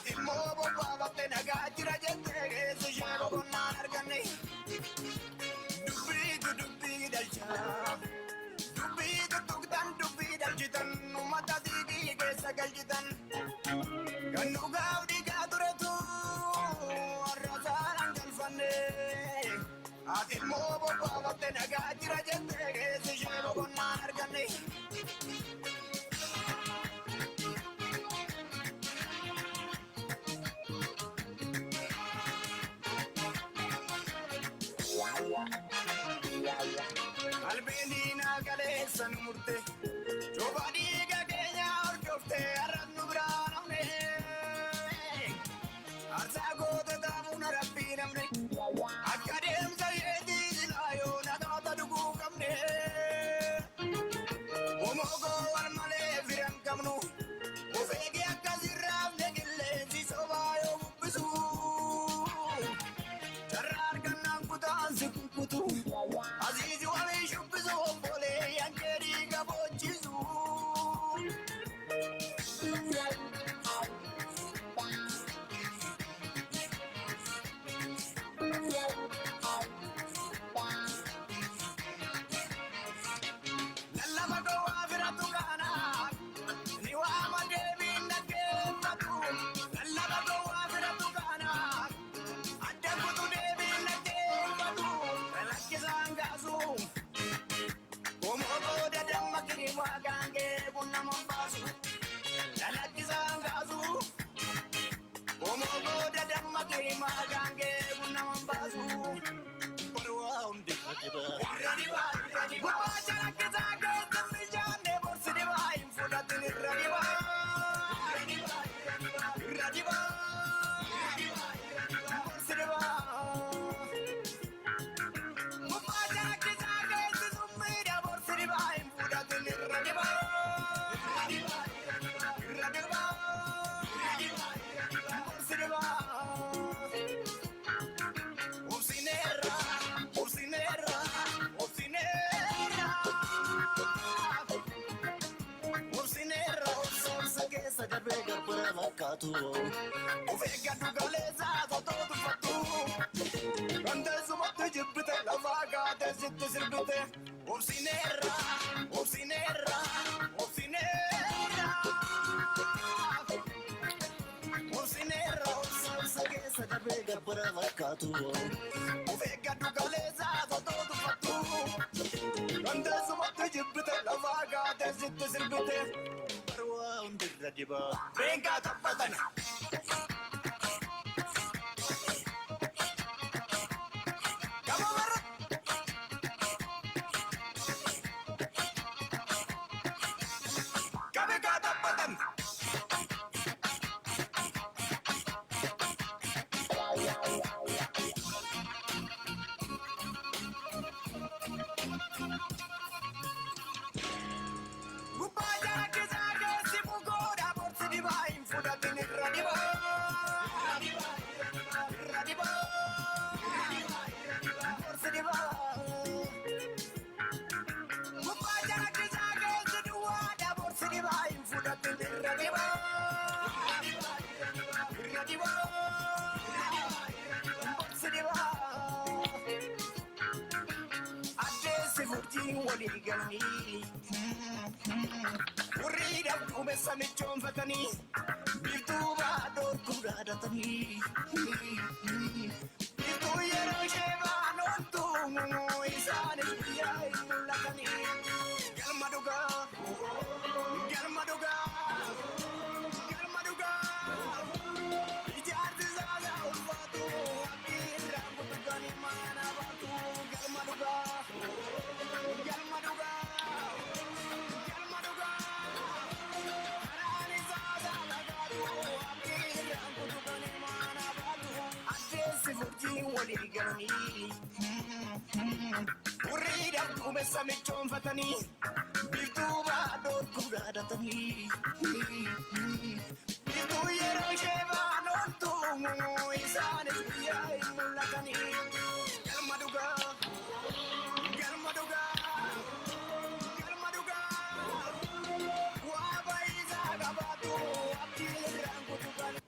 Ati mobo baba te nagajira jette se shego konar argane. Dubbi dalcha. Dubbi tuktan dubbi dalchitan numata digi ke sagalchitan. Kanu gaudi gaduretu arrazaran galfane. Ati mobo baba te nagajira jette se shego konar argane. Albelina galesa murte, jovani gagenya orjofte arrannu branamne. Arzago de damuna rabbinamne, akadem zayedi zilayo nagata dugu kamne. Omogo almale viram kamnu, ofege akaziram negille zisobayo bubisu. Charar ganam kutan zikukutu. Azizi wale shubbizo bole yankeri gabochizu. Lalla bago avira tukana, niwa madevi nake matu. Lalla bago avira tukana, adde kutu devi nake matu. Laki zangazu. Omogo dada makini wagange bunna mombasu. Laki zangazu. Omogo dada makini wagange bunna mombasu. Barwa undi radiba. Wacha laki zange tamijane borsidiba infudatini radiba. Radiba. Borsidiba. Ufega dugaleza toto tu fatu. Ande sumatte jibbite lavaga de zitte sirbite. Obsinera, obsinera, obsinera. Obsinera, obsagesa de bega brava catu. Ufega dugaleza toto tu fatu. Ande sumatte jibbite lavaga de zitte sirbite. Barwa undi radiba. Venga tapatana. Urida come samichon fatani, bituba dor kuratani. Bitu yero sheva non tu isane yai lakani. Galmaduga, galmaduga, galmaduga. Ijar zaza ulfatu, akira kutugani mana batu. Galmaduga, galmaduga. Urida come samichon fatani, bituba dor kuratani. Bitu yero sheva non tu isane yai lakani. Galmaduga, galmaduga, galmaduga. Wabaiza gabatu akira kutugani.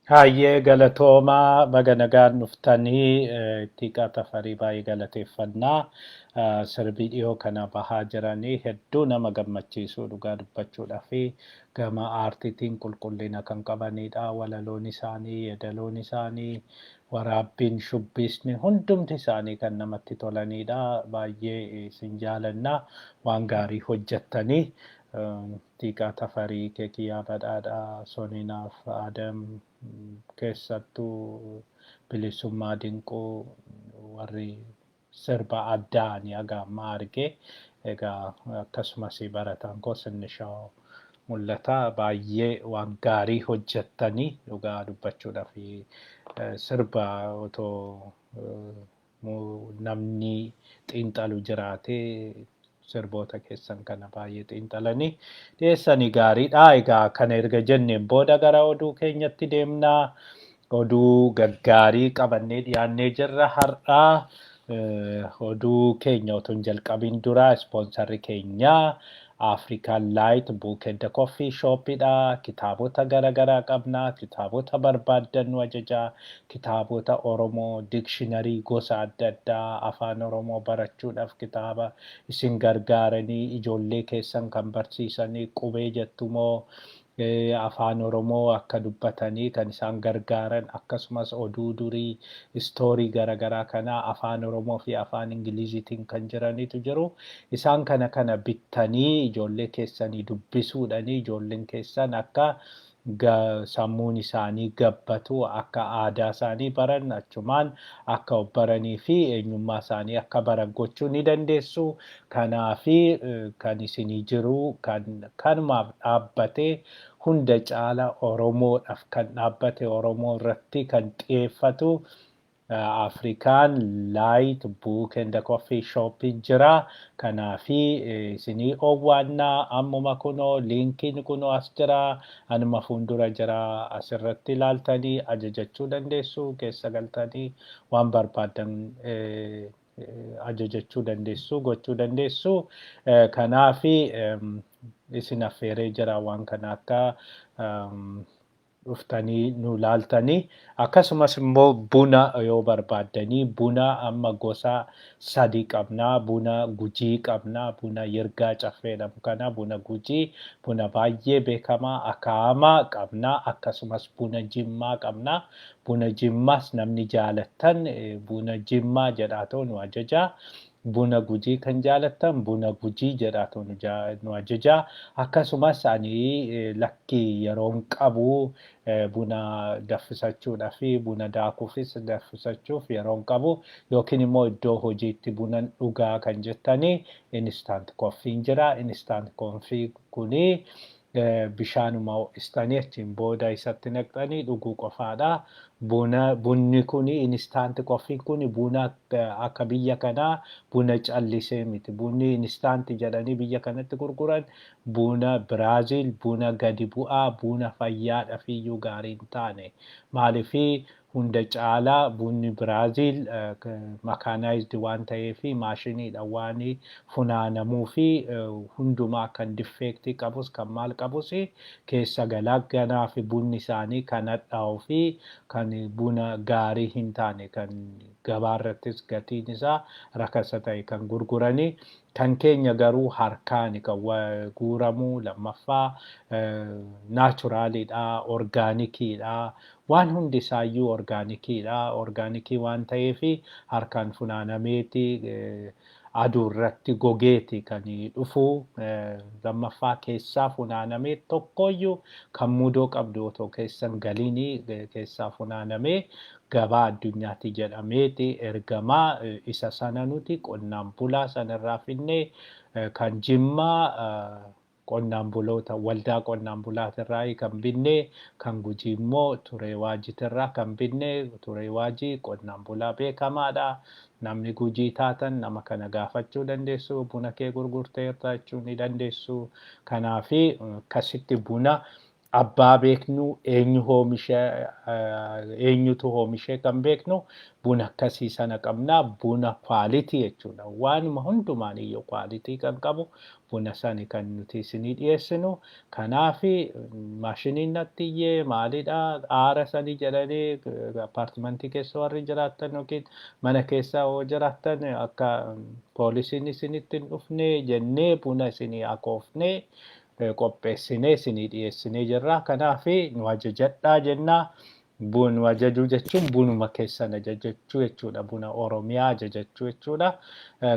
Hayyee galatoomaa baga nagaan dhuftanii xiqqaa tafarii baay'ee galateeffannaa sirbii dhiyoo kana bahaa jiranii hedduu nama gammachiisuu dhugaa dubbachuudhaa fi gama aartiitiin qulqullina kan qabanidha. Walaloon isaanii, yeedaloon isaanii, waraabbiin shubbisni hundumti isaanii kan namatti tolanidha. Baay'ee isin jaalannaa waan gaarii hojjettanii. Xiqqaa tafarii keekiyyaa badhaadhaa soninaaf Adam keessattuu bilisummaa dinquu warri sirba addaa ani haga ammaa arge egaa akkasumas barataan koo sinnishaa mul'ata baay'ee waan gaarii hojjettanii dhugaa dubbachuudhaaf sirba otoo namni xiinxalu jiraatee sirboota keessan kana baay'ee xiinxalanii dhiyeessanii gaariidha. Egaa kana erga jenneen booda gara oduu keenyatti deemnaa. Oduu gaggaarii qabannee dhiyaannee jirra har'aa. Oduu keenya otoo hin jalqabiin dura ispoonsarri keenyaa African Light Book and Coffee Shopidha. Kitaabota garaagaraa qabna. Kitaabota barbaaddan nu ajajaa. Kitaabota Oromoo dictionary gosa adda addaa afaan Oromoo barachuudhaaf kitaaba isin gargaaranii ijoollee keessan kan barsiisanii qubee jettumoo afaan Oromoo akka dubbatanii kan isaan gargaaran akkasumas oduu durii istoorii garaagaraa kana afaan Oromoo fi afaan Ingiliziitiin kan jiranitu jiru. Isaan kana bittanii ijoollee keessanii dubbisuudhanii ijoolleen keessan akka sammuun isaanii gabbatu akka aadaa isaanii baran achumaan akka baranii fi eenyummaa isaanii akka baran gochuu ni dandeessu. Kanaafi kan isinii jiru kanumaaf dhaabbatee hunda caala Oromoodhaaf kan dhaabbate Oromoo irratti kan xiyyeeffatu African Light Book and Coffee Shop jira. Kanaafi isinii owwaannaa ammuma kunoo liinkiin kunoo as jira. Anuma fuuldura jira asirratti ilaaltanii ajajachuu dandeessu. Keessa galtanii waan barbaadan ajajachuu dandeessu gochuu dandeessu. Kanaafi isin affeeree jira waan kana akka dhuftanii nu laaltanii akkasumas immoo buna yoo barbaaddanii buna amma gosa sadii qabnaa. Buna Gujii qabnaa. Buna Yirgaa Caffeedhamu kana buna Gujii buna baay'ee beekamaa Akaamaa qabnaa. Akkasumas buna Jimmaa qabnaa. Buna Jimmaas namni jaalattan buna Jimmaa jedhaatoo nu ajajaa. Buna Gujii kan jaalattan buna Gujii jedhaatoo nu ajajaa. Akkasumas ani lakki yeroon qabu buna danfisachuudhaa fi buna daakuufis danfisachuuf yeroon qabu yookiin immoo iddoo hojiitti buna dhugaa kan jettanii instant koffiin jira. Instant koffii kunii bishaanuma ho'istanii achiin booda isatti naqxanii dhuguu qofaadha. Bunni kuni instant koffiin kuni buna akka biyya kanaa buna callisee miti. Bunni instant jedhanii biyya kanatti gurguran buna Biraazil buna gadi bu'aa buna fayyaadhaaf iyyuu gaarii hin taane. Maaliifii hunda caalaa bunni Biraazil makaanaayizdi waan ta'eef maashiniidhaan waan funaanamuu fi hundumaa kan difeektii qabus kan maal qabus keessa galaa kanaaf bunni isaanii kan hadhaa'uu fi kan buna gaarii hin taane kan gabaarrattis gatiin isaa rakasa ta'e kan gurguranii. Kan keenya garuu harkaan kan guuramu lammaffaa naachuraaliidha orgaanikiidha. Waan hundi isaayyuu orgaanikiidha. Orgaanikii waan ta'eef harkaan funaanameeti aduu irratti gogeeti kan dhufu. Lammaffaa keessaa funaanamee tokkoyyuu kan mudoo qabdu otoo keessan galiin keessaa funaanamee gabaa addunyaatti jedhameeti ergamaa. Isa sana nuti qonnaan bulaa sanarraa finnee kan Jimmaa qonnaan buloota waldaa qonnaan bulaatirraa kan binnee kan Gujii immoo Turee Waajiitirraa kan binnee. Turee Waajii qonnaan bulaa beekamaadha. Namni Gujii taatan nama kana gaafachuu dandeessu. Buna kee gurgurteerta jechuu ni dandeessu. Kanaafi akkasitti buna abbaa beeknu eenyutu oomishe kan beeknu buna akkasii sana qabnaa buna kwaalitii jechuudha. Waanuma hundumaan iyyuu kwaalitii kan qabu buna sani kan nuti isinii dhiyeessinu. Kanaaf maashiniin natti iyyee maalidha aara sanii jedhanii apartimentii keessa warri jiraattan yookiin mana keessa yoo jiraattan akka poolisiin isinitti hin dhufne jennee buna isinii akoofnee qopheessinee isinii dhiyeessinee jirra. Kanaaf nu ajajadhaa jennaa. Nu ajajuu jechuun bunuma keessan ajajachuu jechuudha. Buna Oromiyaa ajajachuu jechuudha.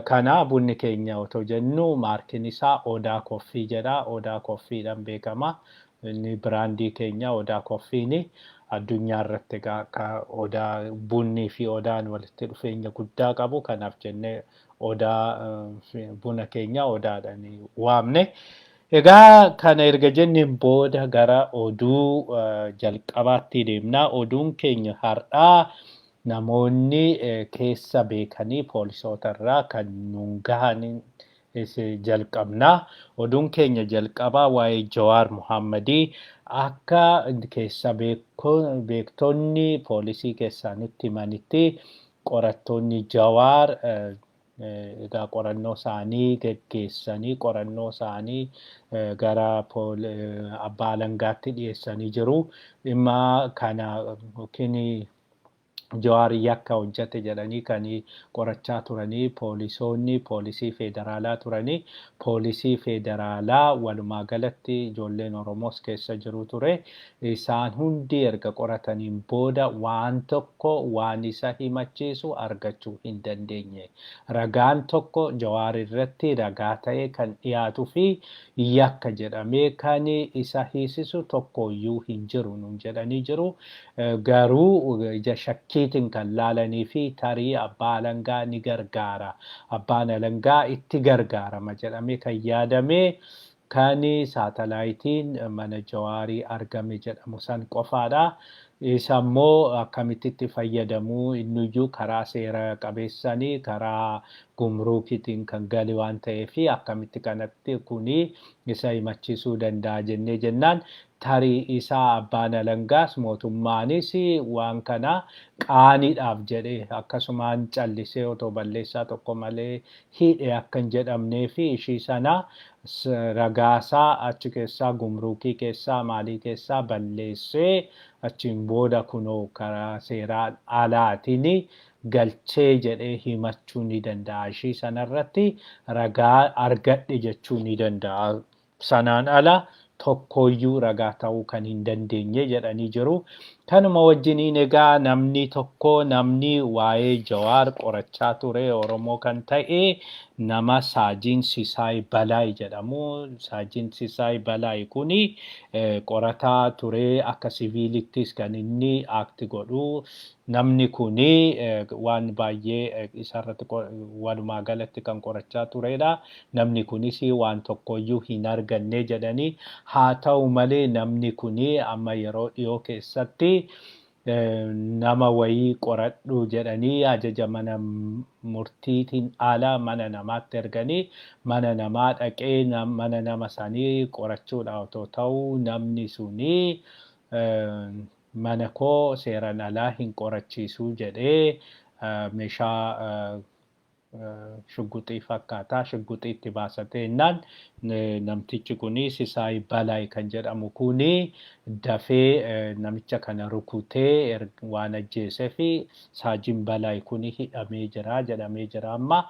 Kana bunni keenya otoo jennu maarkiin isaa Odaa Koffii jedha. Odaa Koffiidhaan beekama. Inni biraandii keenya Odaa Koffiini. Addunyaa irratti akka Odaa bunnii fi Odaan walitti dhufeenya guddaa qabu. Kanaaf jennee Odaa buna keenya Odaadhaan waamne. Egaa kana erga jenneen booda gara oduu jalqabaatti deemnaa. Oduun keenya har'aa namoonni keessa beekanii poolisoota irraa kan nuun gahan jalqabnaa. Oduun keenya jalqabaa waa'ee Jawaar Muhammadii akka keessa beektonni poolisii keessaa nutti himanitti qorattoonni Jawaar egaa qorannoo isaanii geggeessanii qorannoo isaanii gara abbaa alangaatti dhiyeessanii jiru. Dhimma kana yookiin Jawaar yakka hojjate jedhanii kan qorachaa turanii poolisoonni poolisii federaalaa turanii. Poolisii federaalaa walumaa galatti ijoolleen Oromoos keessa jiru ture. Isaan hundi erga qorataniin booda waan tokko waan isa himachiisu argachuu hin dandeenye. Ragaan tokko Jawaar irratti ragaa ta'ee kan dhiyaatuu fi yakka jedhamee kan isa hiisisu tokkoyyuu hin jiru nuun jedhanii jiru. Garuu ija shakkiitiin kan laalanii fi tarii abbaa alangaa ni gargaara. Abbaan alangaa itti gargaarama jedhamee kan yaadame kan saatalaayitiin mana Jawaarii argame jedhamu san qofaadha. Isa immoo akkamitti itti fayyadamuu inniyyuu karaa seera qabeessanii karaa gumruukiitiin kan gali waan ta'eef akkamitti kanatti kuni isa himachiisuu danda'a jennee jennaan. Tarii isaa abbaan alangaas mootummaanis waan kana qaaniidhaaf jedhee akkasumaan callisee otoo balleessaa tokko malee hidhe akka hin jedhamnee fi ishii sana ragaasaa achi keessaa gumruukii keessaa maalii keessaa balleessee achiin booda kunoo karaa seeraan alaatiin galchee jedhee himachuu ni danda'a. Ishii sanarratti ragaa argadhe jechuu ni danda'a. Sanaan ala tokkoyyuu ragaa ta'uu kan hin dandeenye jedhanii jiru. Kanuma wajjiniin egaa namni waa'ee Jawaar qorachaa ture Oromoo kan ta'e nama Saajiin Sisaay Balaay jedhamu. Saajiin Sisaay Balaay kuni qorataa ture akka siviilittis kan inni aakti godhu. Namni kuni waan baay'ee isarratti walumaa galatti kan qorachaa turedha. Namni kunis waan tokkoyyuu hin arganne jedhanii. Haa ta'u malee namni kuni amma yeroo dhiyoo keessatti nama wayii qoradhu jedhanii ajaja mana murtiitiin ala mana namaatti erganii mana namaa dhaqee mana nama sanii qorachuudha otoo ta'u namni suni mana koo seeraan alaa hin qorachiisuu jedhee meeshaa shugguxii fakkaataa shugguxii itti baasatee jennaan namtichi kuni Sisaay Balaay kan jedhamu kuni dafee namicha kana rukutee waan ajjeesee fi Saajiin Balaay kuni hidhamee jira jedhamee jira. Amma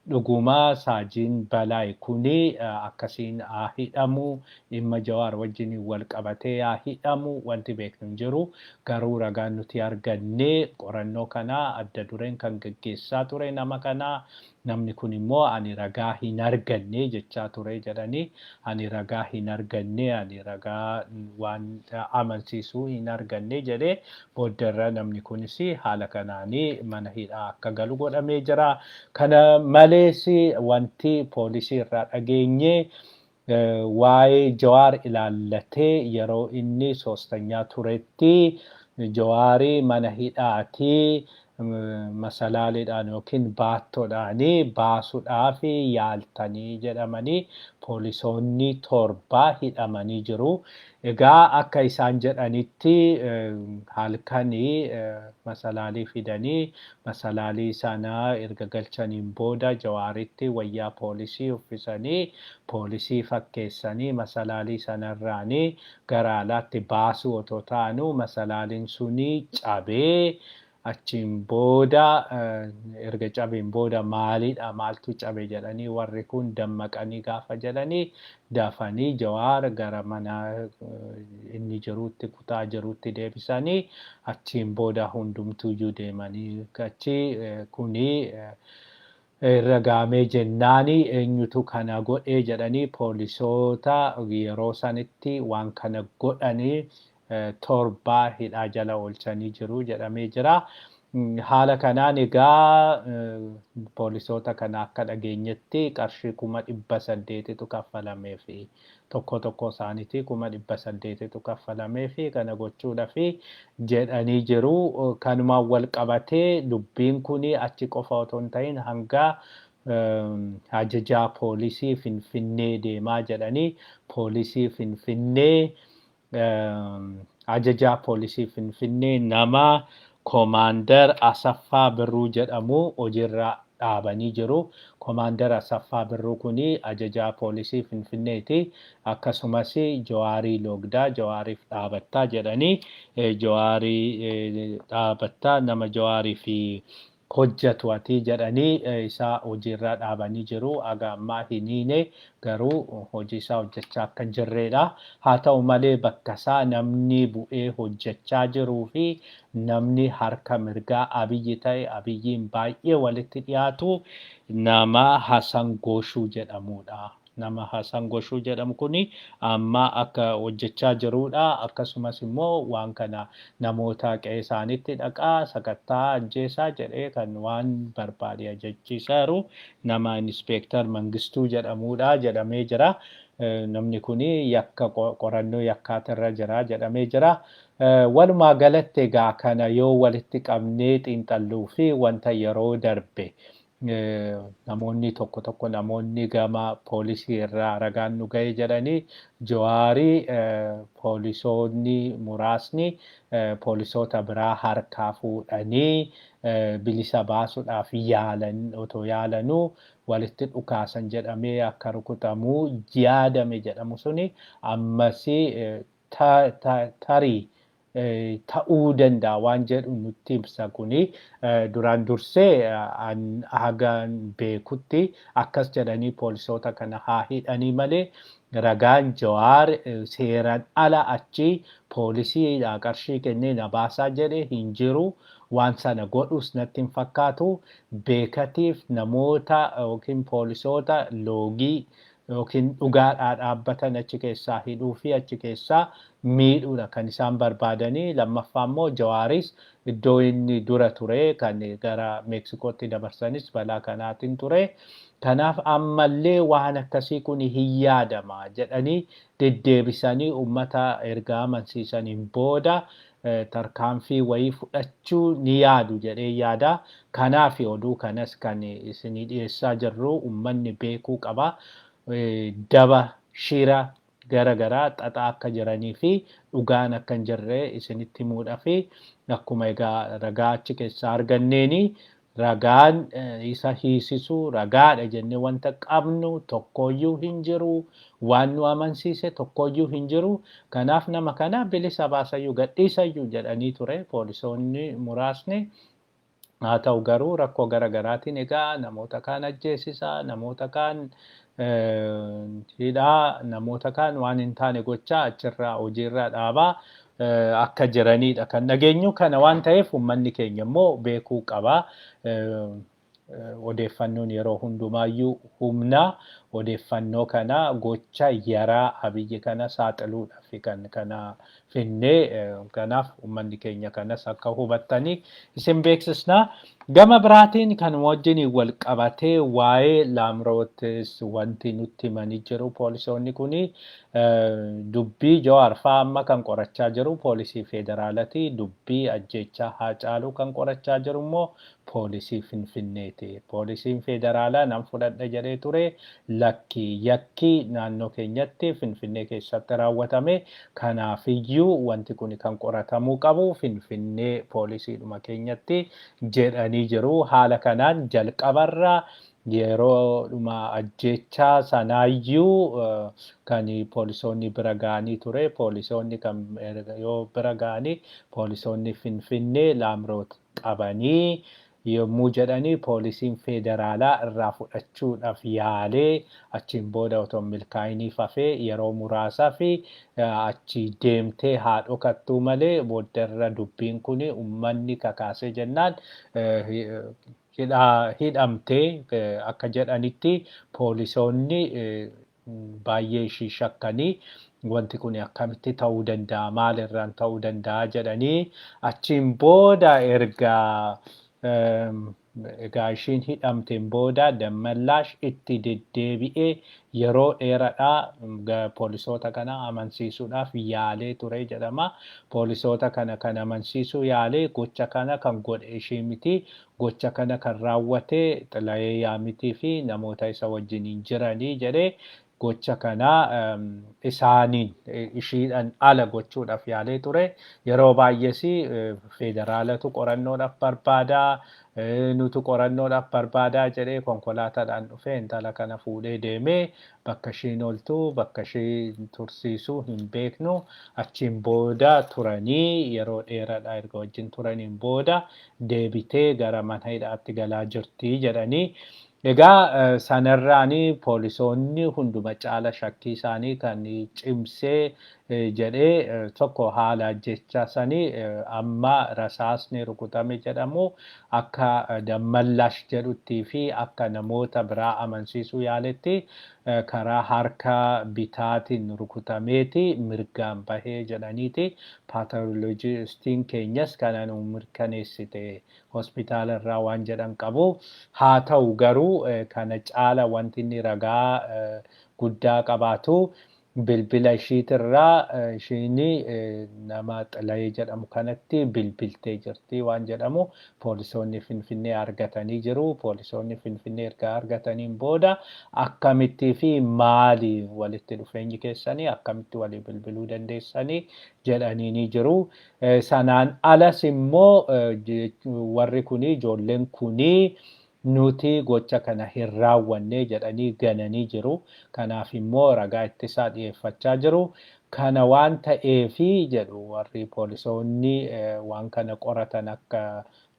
dhuguma Saajiin Balaay kuni akkasiin haa hidhamu dhimma Jawaar wajjin wal qabatee haa hidhamu wanti beeknu hin jiru. Garuu ragaan nuti arganne qorannoo kana adda dureen kan gaggeessaa ture nama kana. Namni kun immoo ani ragaa hin arganne jechaa ture jedhanii ani ragaa hin arganne ani ragaa waan amansiisuu hin arganne jedhee booddarra namni kunis haala kanaanii mana hidhaa akka galu godhamee jira. Kana malees wanti poolisii irraa dhageenye waa'ee Jawaar ilaallatee yeroo inni soostanyaa turetti Jawaarii mana hidhaatii masalaaliidhaan yookiin baattoodhaan baasuudhaaf yaaltanii jedhamanii poolisoonni 7 hidhamanii jiru. Egaa akka isaan jedhanitti halkanii masalaalii fidanii masalaalii sanaa erga galchaniin booda Jawaaritti wayyaa poolisii uffisanii poolisii fakkeessanii masalaalii sanarraanii gara alaatti baasuu otoo taanu masalaaliin suni cabee achiin booda erga cabeen booda maalidha maaltu cabe jedhanii warri kun dammaqanii gaafa jedhanii dafanii Jawaar gara mana inni jirutti kutaa jirutti deebisanii achiin booda hundumtuuyyuu deemanii achi kuni ragaamee jennaani eenyutu kana godhee jedhanii poolisoota yeroo sanitti waan kana godhanii 7 hidhaa jala oolchanii jiru jedhamee jira. Haala kanaan egaa poolisoota kana akka dhageenyetti qarshii 800,000tu kaffalamee fi tokko isaaniitii 800,000tu kaffalamee fi kana gochuudhaaf jedhanii jiru. Kanumaan wal qabatee dubbiin kun achi qofa otoo hin ta'in hanga ajajaa poolisii Finfinnee deemaa jedhanii poolisii Finfinnee ajajaa poolisii Finfinnee nama Komaander Asaffaa Birruu jedhamu hojiirra dhaabanii jiru. Komaander Asaffaa Birruu kuni ajajaa poolisii Finfinneeti. Akkasumas Jawaarii Loogdaa Jawaariif dhaabattaa jedhanii Jawaarii dhaabattaa nama Jawaarii fi hojjetu ati jedhanii isaa hojiirra dhaabanii jiru. Aga ammaa hiniine garuu hojii isaa hojjechaa akka jirredha. Haa ta'u malee bakka isaa namni bu'ee hojjechaa jiruu fi namni harka mirgaa Abiyyi ta'e Abiyyiin baay'ee walitti dhiyaatu nama Hasan Gooshuu jedhamudha. Nama Hasan Gooshuu jedhamu kuni amma akka hojjechaa jirudha. Akkasumas immoo waan kana namoota qe'ee isaaniitti dhaqaa sakattaa ajjeesaa jedhee kan waan barbaade ajachiisaa jiru nama Inspektar Mangistuu jedhamudha jedhamee jira. Namni kuni yakka qorannoo yakkaatirra jira jedhamee jira. Walumaa galatti egaa kana yoo walitti qabnee xiinxalluu fi wanta yeroo darbe namoonni tokko namoonni gama poolisii irraa ragaan nu ga'e jedhanii Jawaarii poolisoonni muraasni poolisoota biraa harkaa fuudhanii bilisa baasuudhaaf otoo yaalanuu walitti dhukaasan jedhamee akka rukutamuu yaadame jedhamu suni ammas tarii ta'uu danda'a waan jedhu nutti ibsa kuni duraan dursee hagaan beekutti akkas jedhanii poolisoota kana haa hidhanii malee ragaan Jawaar seeraan ala achi poolisiidha qarshii kennee na baasaa jedhe hin jiru. Waan sana godhus natti hin fakkaatu. Beekatiif namoota yookiin poolisoota loogii yookiin dhugaadhaa dhaabbatan achi keessaa hidhuu fi achi keessaa miidhuudha kan isaan barbaadanii. Lammaffaa immoo Jawaaris iddoo inni dura ture kan gara Meeksikootti dabarsanis balaa kanaatiin ture. Kanaaf ammallee waan akkasii kun hin yaadama jedhanii deddeebisanii uummata erga amansiisaniin booda tarkaanfii wayii fudhachuu ni yaadu jedhee yaada. Kanaaf oduu kanas kan isinii dhiyeessaa jirru uummanni beekuu qaba. Daba shira garagaraa xaxaa akka jiranii fi dhugaan akka hin jirre isinitti himuudhaa fi akkuma egaa ragaa achi keessaa arganneeni ragaan isa hiisisu ragaadha jennee wanta qabnu tokkoyyuu hin jiru. Waan nu amansiise tokkoyyuu hin jiru. Kanaaf nama kana bilisa baasayyuu gadhiisayyuu jedhanii ture poolisoonni muraasni. Haa ta'u garuu rakkoo garagaraatiin egaa namoota kaan ajjeesisaa, namoota kaan hidhaa, namoota kaan waan hin taane gochaa achirraa hojiirraa dhaabaa akka jiranidha kan dhageenyu. Kana waan ta'eef uummanni keenya immoo beekuu qaba. Odeeffannoon yeroo hundumaayyuu humna. Odeeffannoo kana gocha yaraa Abiyyi kana saaxiluudhaaf kan kanaaf finfinnee kanaaf uummanni keenya kanas akka hubattanii isin beeksisna. Gama biraatiin kan wajjin wal qabatee waa'ee Laamrootis wanti nutti himanii jiru poolisoonni kuni dubbii Jawaar fa'aa amma kan qorachaa jiru poolisii federaalati. Dubbii ajjechaa Haacaaluu kan qorachaa jiru immoo poolisii Finfinneeti. Poolisiin federaalaa nan fudhadha jedhee ture yakki naannoo keenyatti Finfinnee keessatti raawwatame. Kanaafiyyuu wanti kun kan qoratamuu qabu Finfinnee poolisiidhuma keenyatti jedhanii jiru. Haala kanaan jalqabarraa yeroo dhuma ajjechaa sanaayyuu kan poolisoonni bira ga'anii ture. Poolisoonni kan yoo bira ga'anii poolisoonni Finfinnee Laamroot qabanii yommuu jedhanii poolisiin federaalaa irraa fudhachuudhaaf yaalee achiin booda otoo milkaa'inii fafee yeroo muraasaa fi achi deemtee haa dhokattuu malee booddarra dubbiin kun uummanni kakaasee jennaan hidhamtee akka jedhanitti poolisoonni baay'ee ishii shakkanii wanti kun akkamitti ta'uu danda'a maalirraan ta'uu danda'a jedhanii achiin booda egaa ishiin hidhamteen booda Dammallaash itti deddeebi'ee yeroo dheeraadhaa poolisoota kana amansiisuudhaaf yaalee ture jedhama. Poolisoota kana kan amansiisuu yaalee gocha kana kan godhe ishii miti. Gocha kana kan raawwate Xilaayee Yaamitii fi namoota isa wajjiniin jiranii jedhee gocha kana isaaniin ishiidhaan ala gochuudhaaf yaalee ture. Yeroo baay'ees federaalatu qorannoodhaaf barbaadaa. Nutu qorannoodhaaf barbaadaa jedhee konkolaataadhaan dhufee intala kana fuudhee deemee bakka ishiin ooltu bakka ishii tursiisuu hin beeknu achiin booda turanii yeroo dheeraadhaa erga wajjin turaniin booda deebitee gara mana hidhaatti galaa jirti jedhanii. Egaa sanarraanii poolisoonni hunduma caala shakkii isaanii kan cimsee jedhee tokko haala ajjechaa sanii amma rasaasni rukutame jedhamu akka Dammallaash jedhuttii fi akka namoota biraa amansiisuu yaaletti karaa harka bitaatiin rukutameeti mirgaan bahee jedhaniiti. Paatoloojistiin keenyas kana nu mirkaneessite hospitaala irraa waan jedhan qabu. Haa ta'u garuu kana caala wanti inni ragaa guddaa qabaatu bilbila ishiitirraa ishiin nama Xilaayee jedhamu kanatti bilbiltee jirti waan jedhamu poolisoonni Finfinnee argatanii jiru. Poolisoonni Finfinnee erga argataniin booda akkamittii fi maali walitti dhufeenyi keessanii akkamitti walii bilbiluu dandeessanii jedhanii jiru. Sanaan alas immoo warri kuni ijoolleen kuni nuti gocha kana hin raawwanne jedhanii gananii jiru. Kanaaf immoo ragaa ittisaa dhiyeeffachaa jiru. Kana waan ta'eefi jedhu warri poolisoonni waan kana qoratan akka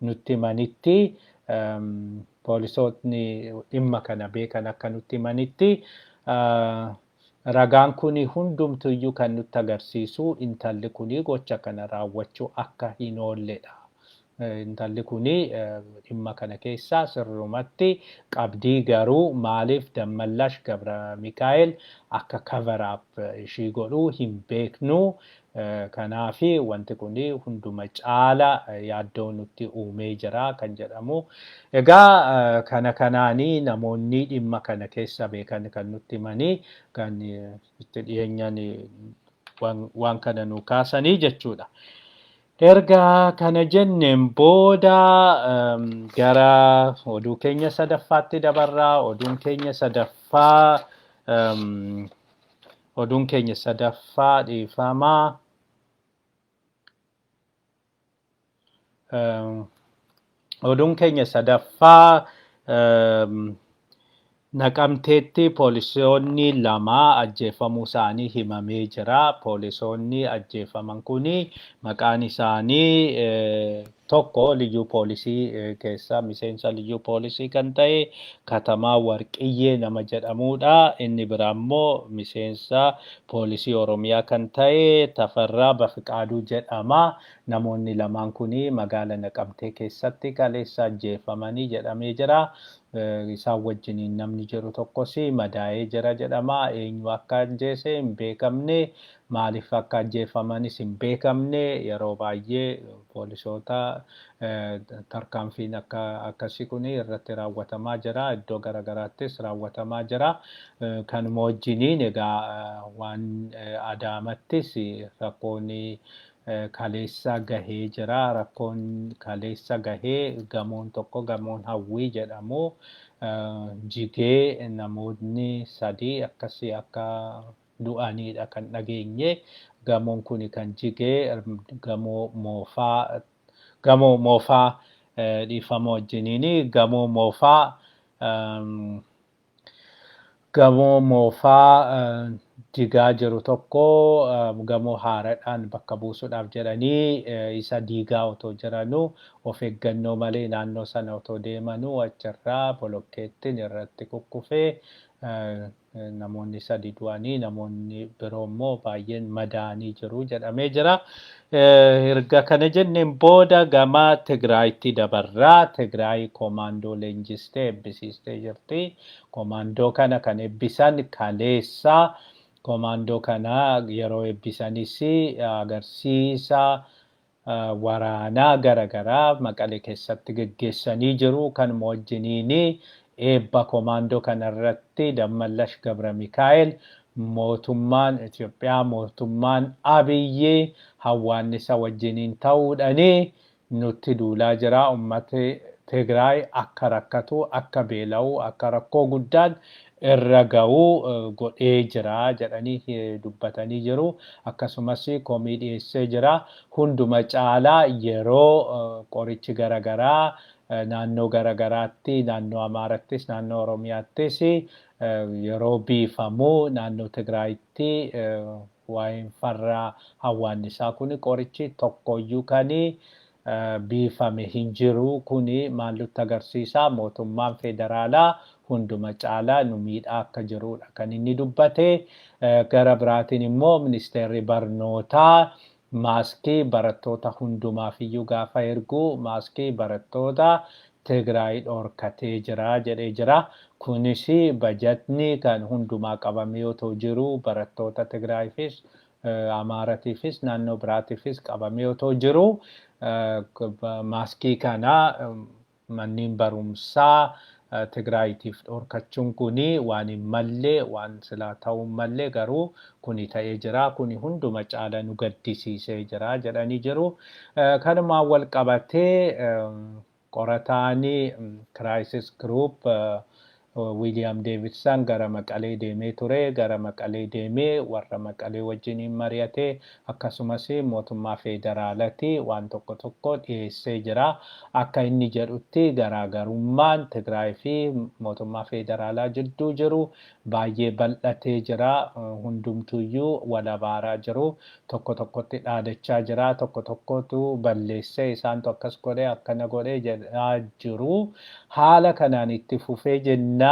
nutti himanitti poolisoonni dhimma kana beekan akka nutti himanitti ragaan kuni hundumtuyyuu kan nutti agarsiisu intalli kuni gocha kana raawwachuu akka hin oolledha. Intalli kuni dhimma kana keessaa sirrumatti qabdii garuu maaliif Dammallaash Gabra Mikaa'el akka cover up ishii godhuu hin beeknu. Kanaafi wanti kuni hunduma caala yaaddoo nutti uumee jira kan jedhamu. Egaa kana kanaanii namoonni dhimma kana keessa beekan kan nutti himanii kan itti dhiyeenyaan waan kana nu kaasanii jechuudha. Erga kana jenneen booda gara oduu keenya sadaffaatti dabarraa. Oduun keenya sadaffaa dhiifamaa. Oduun keenya sadaffaa Naqamteetti poolisoonni lama ajjeefamuu isaanii himamee jira. Poolisoonni ajjeefaman kuni maqaan isaanii tokko liyyuu poolisii keessa miseensa liyyuu poolisii kan ta'e Katamaa Warqiyyee nama jedhamudha. Inni biraa immoo miseensa poolisii Oromiyaa kan ta'e Tafarraa Bafiqaaduu jedhama. Namoonni lamaan kuni magaala Naqamtee keessatti kaleessa ajjeefamanii jedhamee jira. Isaan wajjiniin namni jiru tokkos madaa'ee jira jedhama. Eenyu akka ajjeese hin beekamne maaliif akka ajjeefamanis hin beekamne yeroo baay'ee poolisoota tarkaanfiin akkasii kun irratti raawwatamaa jira. Iddoo garaagaraattis raawwatamaa jira. Kanuma wajjiniin egaa waan Adaamattis rakkoon kaleessa gahee jira. Rakkoon kaleessa gahee gamoon tokko gamoon hawwii jedhamu jigee namoonni 3 akkasii akka du'aniidha kan dhageenye. Gamoon kun kan jigee gamoo moofaa dhiifama wajjiniin gamoo moofaa digaa jiru tokko gamoo haaraadhaan bakka buusuudhaaf jedhanii isa diigaa otoo jiranuu of eeggannoo malee naannoo sana otoo deemanuu achirraa bolokkeettiin irratti kukkufee namoonni 3 du'anii namoonni biroo immoo baay'een madaa'anii jiru jedhamee jira. Erga kana jenneen booda gama Tigraayitti dabarraa. Tigraay koomaandoo leenjistee eebbisiistee jirti. Koomaandoo kana kan eebbisan kaleessa. Koomaandoo kana yeroo eebbisanis agarsiisa waraanaa garaagaraa Maqalee keessatti gaggeessanii jiru. Kanuma wajjiniin eebba koomaandoo kanarratti Dammallash Gabra Mikaa'el mootummaan Itoophiyaa mootummaan Abiyyi hawwaannisa wajjiniin ta'uudhaan nutti duulaa jira. Uummati Tigraay akka rakkatu, akka beela'u, akka rakkoo guddaan irra ga'uu godhee jira jedhanii dubbatanii jiru. Akkasumas komii dhiyeessee jira. Hunduma caalaa yeroo qorichi garaagaraa naannoo garaagaraatti, naannoo Amaarattis, naannoo Oromiyaattis yeroo biifamu naannoo Tigraayitti waa'een farra hawwaannisaa kun qorichi tokkoyyuu kan biifame hin jiru. Kuni maal nutti agarsiisa? Mootummaan federaalaa hunduma caalaa nu miidhaa akka jirudha kan inni dubbate. Gara biraatiin immoo ministeerri barnootaa maaskii barattoota hundumaaf iyyuu gaafa ergu maaskii barattoota Tigraay dhorkatee jira jedhee jira. Kunis bajatni kan hundumaa qabamee otoo jiru barattoota Tigraayifis Amaaratiifis naannoo biraatiifis qabamee otoo jiru maaskii kana manneen barumsaa Tigraayitiif dhorkachuun kuni waan hin malle waan silaa ta'uu malle garuu kuni ta'ee jira. Kuni hunduma caala nu gaddisiisee jira jedhanii jiru. Kanumaan wal qabatee qorataanii Crisis Group William Davidson gara Maqalee deemee ture. Gara Maqalee deemee warra Maqalee wajjiniin mari'atee akkasumas mootummaa federaalatti waan tokko dhiyeessee jira. Akka inni jedhutti garaagarummaan Tigraay fi mootummaa federaalaa jidduu jiru baay'ee bal'atee jira. Hundumtuyyuu wal abaaraa jiru. Tokkotti dhaadachaa jira. Tokkotu balleessee isaantu akkas godhee akkana godhee jedhaa jiru. Haala kanaan itti fufee jennaani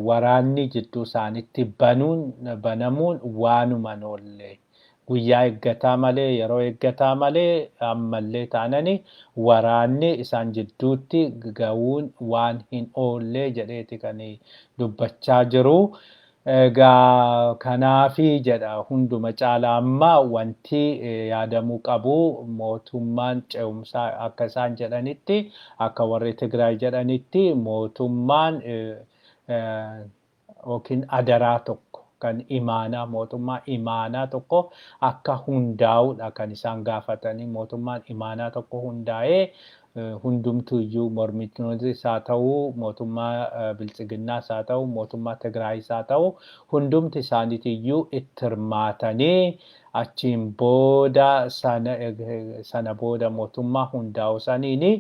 waraanni jidduu isaanitti banamuun waanuma oolle. Guyyaa eeggataa malee yeroo eeggataa malee ammallee taanani waraanni isaan jidduutti ga'uun waan hin oolle jedheeti kan dubbachaa jiru. Egaa kanaafi jedha hunduma caalaa amma wanti yaadamuu qabu mootummaan ce'umsaa akka isaan jedhanitti akka warri Tigraay jedhanitti mootummaan yookiin adaraa tokko kan imaanaa mootummaa imaanaa tokko akka hundaa'uudha kan isaan gaafatanii. Mootummaan imaanaa tokko hundaa'ee hundumtuyyuu mormitootas haa ta'u mootummaa bilchiginnaas haa ta'u mootummaa Tigraayis haa ta'u hundumti isaaniitiyyuu itti hirmaatanii achiin booda sana booda mootummaa hundaa'u saniini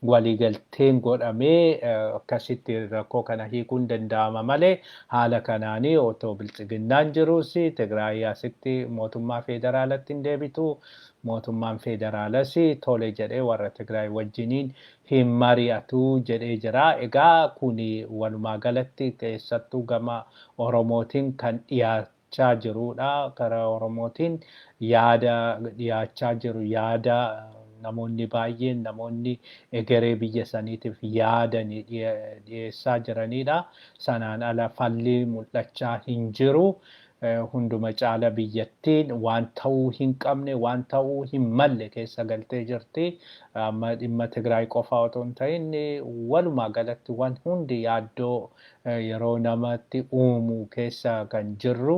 waliigalteen godhamee akkasitti rakkoo kana hiikuun danda'ama malee haala kanaanii otoo bilchiginnaan jirus Tigraay asitti mootummaa federaalatti hin deebitu. Mootummaan federaalas tole jedhee warra Tigraay wajjiniin hin mari'atu jedhee jira. Egaa kuni walumaa galatti keessattuu gama Oromootiin kan dhiyaachaa jirudha. Karaa Oromootiin yaada dhiyaachaa jiru yaada namoonni baay'een namoonni egeree biyya saniitiif yaadan dhiyeessaa jiranidha. Sanaan ala falli mul'achaa hin jiru. hunduma caala biyyattiin waan ta'uu hin qabne waan ta'uu hin malle keessa galtee jirti. Amma dhimma Tigraay qofa otoo hin ta'in walumaa galatti waan hundi yaaddoo yeroo namatti uumu keessa kan jirru.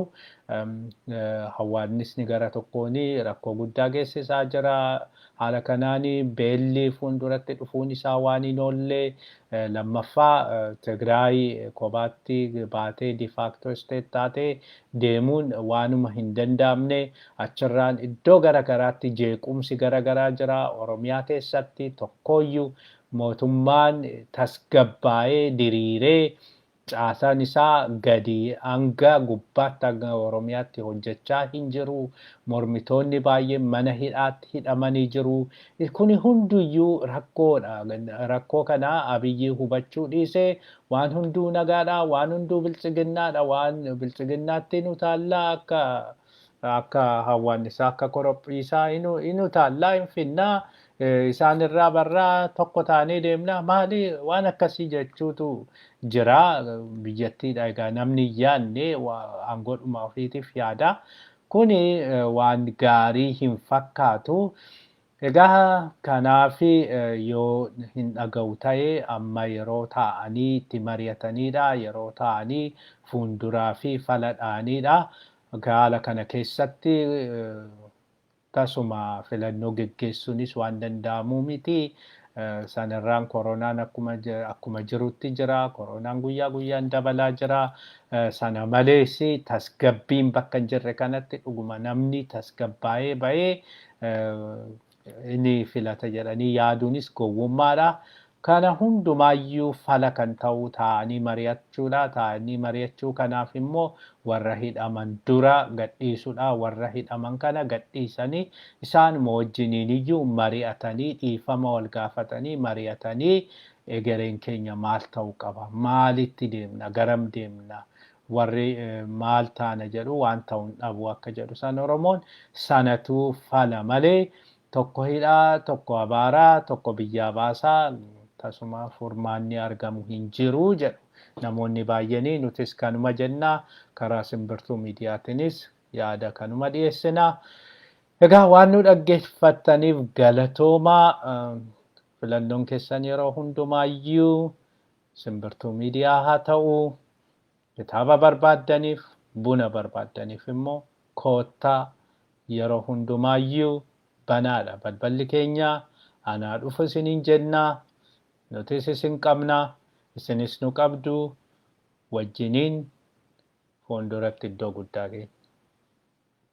Hawaasni gara tokkoon rakkoo guddaa geessisaa jira. Haala kanaan beelli fuulduratti dhufuun isaa waan hin oolle. Lammaffaa Tigraay kophaatti baatee difaakto isteet taatee deemuun waanuma hin danda'amne. Achirraan iddoo garagaraatti jeequmsi garagaraa jira. Oromiyaa keessatti tokkooyyuu mootummaan tasgabbaa'ee diriiree caasaan isaa gadi hanga gubbaatti hanga Oromiyaatti hojjechaa hin jiru. Mormitoonni baay'een mana hidhaatti hidhamanii jiru. Kuni hunduyyuu rakkoodha. Rakkoo kana Abiyyi hubachuu dhiisee waan hunduu nagaadha, waan hunduu bilchiginnaadha, waan bilchiginnaatti nu taallaa akka hawaannisaa akka korophiisaa inu taallaa hin finnaa. Isaan irraa barraa tokko taanee deemna maali waan akkasii jechuutu jira. Biyyattiidha egaa namni yaadne aangoodhuma ofiitiif yaada. Kuni waan gaarii hin fakkaatu. Egaa kanaaf yoo hin dhaga'u ta'e amma yeroo taa'anii itti mari'atanidha. Yeroo taa'anii fuulduraa fi faladhaanidha. Haala kana keessatti tasuma filannoo geggeessuunis waan danda'amu miti. Sanarraan koronaan akkuma jirutti jira. Koronaan guyyaa guyyaan dabalaa jira. Sana malees tasgabbiin bakka hin jirre kanatti dhuguma namni tasgabbaa'ee bahee inni filata jedhanii yaaduunis gowwummaadha. Kana hundumaayyuu fala kan ta'u taa'anii mari'achuudha. Taa'anii mari'achuu kanaaf immoo warra hidhaman dura gadhiisuudha. Warra hidhaman kana gadhiisanii isaanuma wajjiniin iyyuu mari'atanii dhiifama wal gaafatanii mari'atanii egereen keenya maal ta'uu qaba? Maalitti deemna? Garam deemna? Warri maal taana jedhu waan ta'uun dhabu akka jedhu san Oromoon sanatu fala malee tokko hidhaa, tokko abaaraa, tokko biyyaa baasaa tasuma furmaanni argamu hin jiru jedhu. Namoonni baay'een nutis kanuma jennaa. Karaa simbirtuu miidiyaatiinis yaada kanuma dhiyeessinaa. Egaa waan nu dhaggeeffattaniif galatoomaa. Filannoon keessan yeroo hundumaayyuu simbirtuu miidiyaa haa ta'u. Kitaaba barbaaddaniif, buna barbaaddaniif immoo koottaa yeroo hundumaayyuu banaadha. Balballi keenya anaa dhufu isiniin jennaa. Nutis isin qabna, isinis nu qabdu, wajjiniin fuulduratti iddoo guddaa geenya.